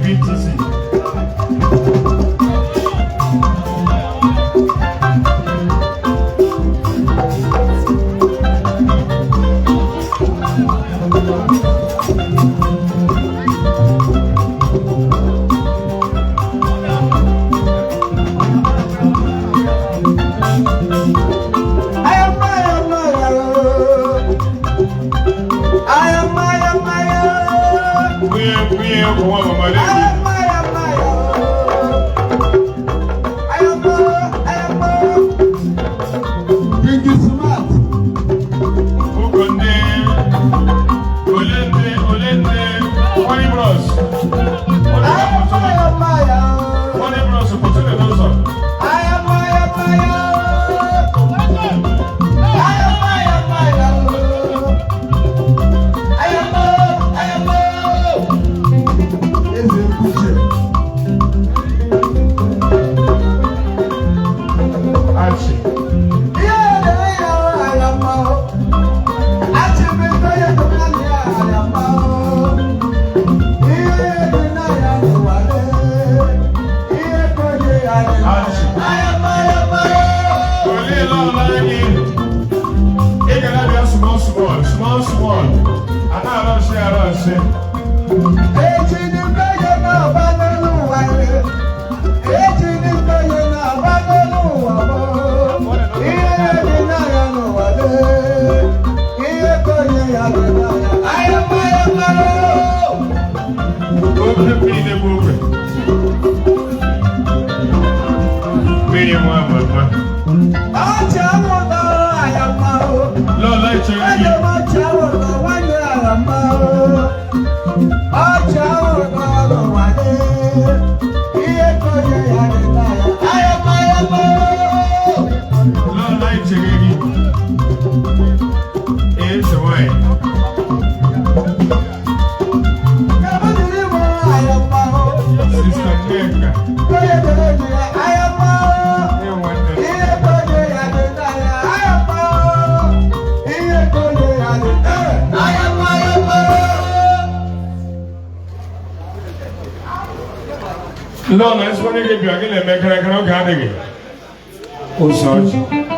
BTC. No, that's when you get again and make a record again. Oh, sorry.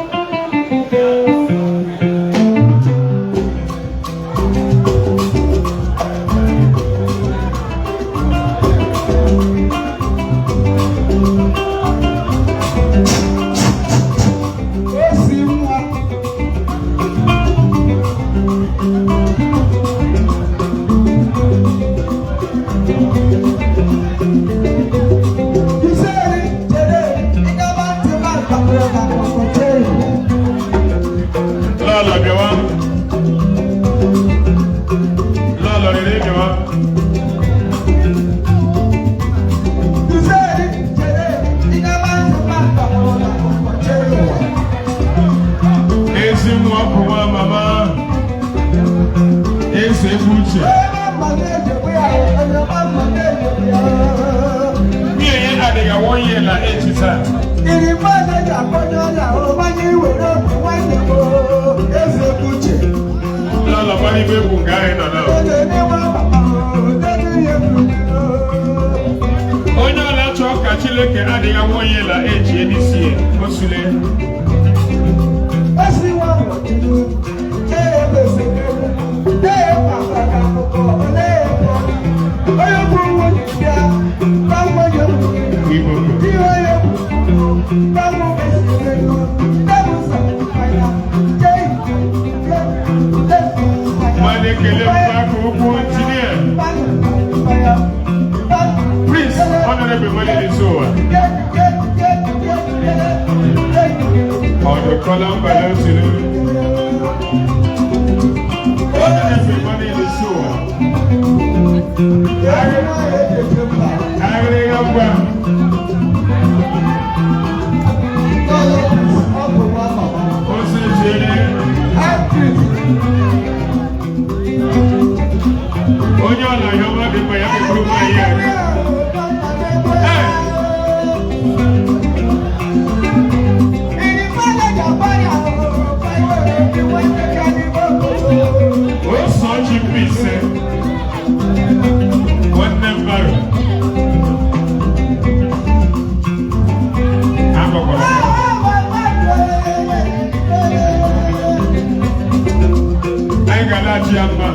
Chiama.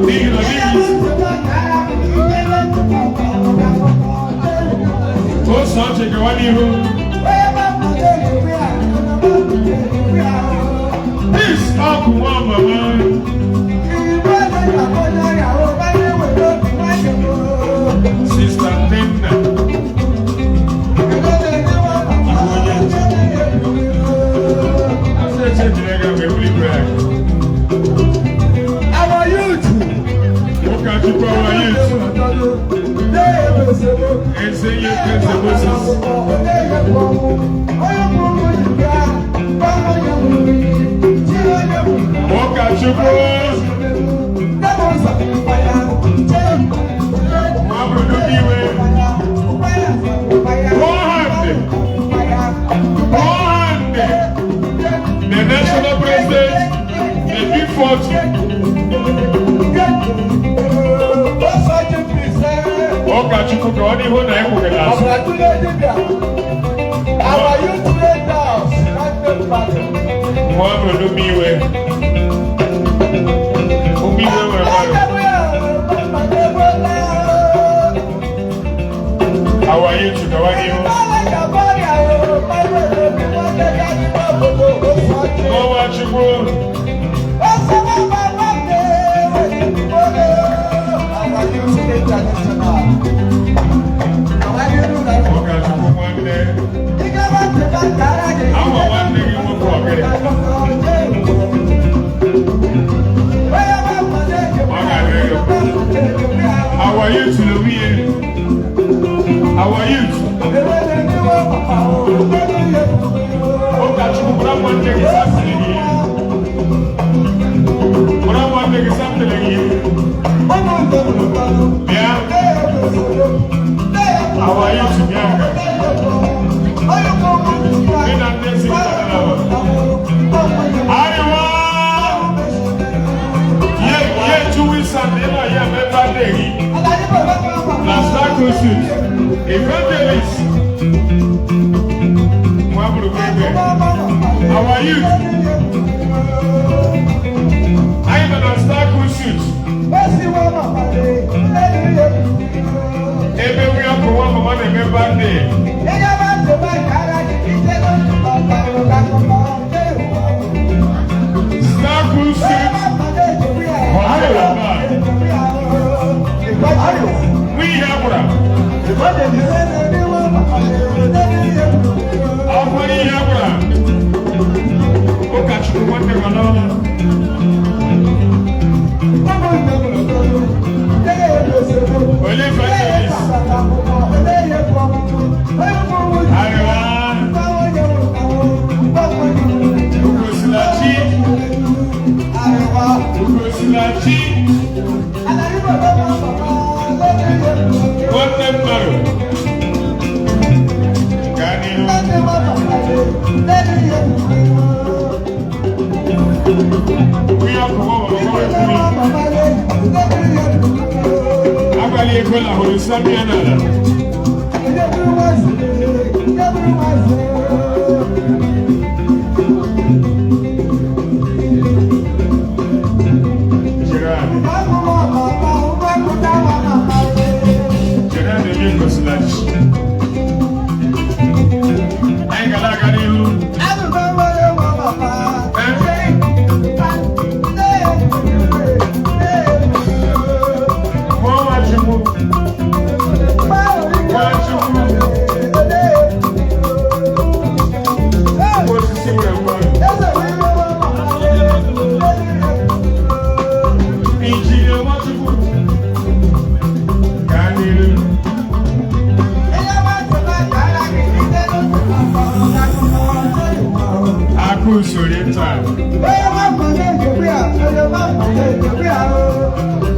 Nigga, oh, Sanche, que va a ir. This up one, man. Sister Nina. Our youth. Look at you, our youth. And say you can walk at you, boys. The national president, the big fortune. Walk at you, cook on the whole night. Our youth leaders, one will do me well. How are you to go on you? How are you, bro? How are you to Louis? How are you? Oh, that's what one thing is happening here. One thing is happening here. Yeah. How are you to Bianca? In that next yeah, 2 weeks and then I am every day. Last night, evangelist. How are you? I am an star cruise. Every we are for one man and every day. Star cruise. We have one.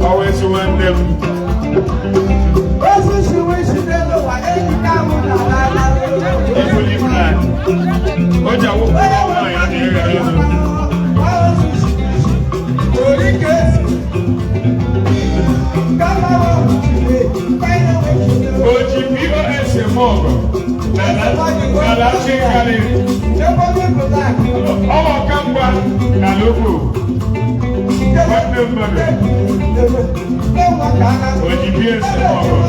Always want them. Nalogo Oji bí ẹsẹ̀ ọ̀rọ̀.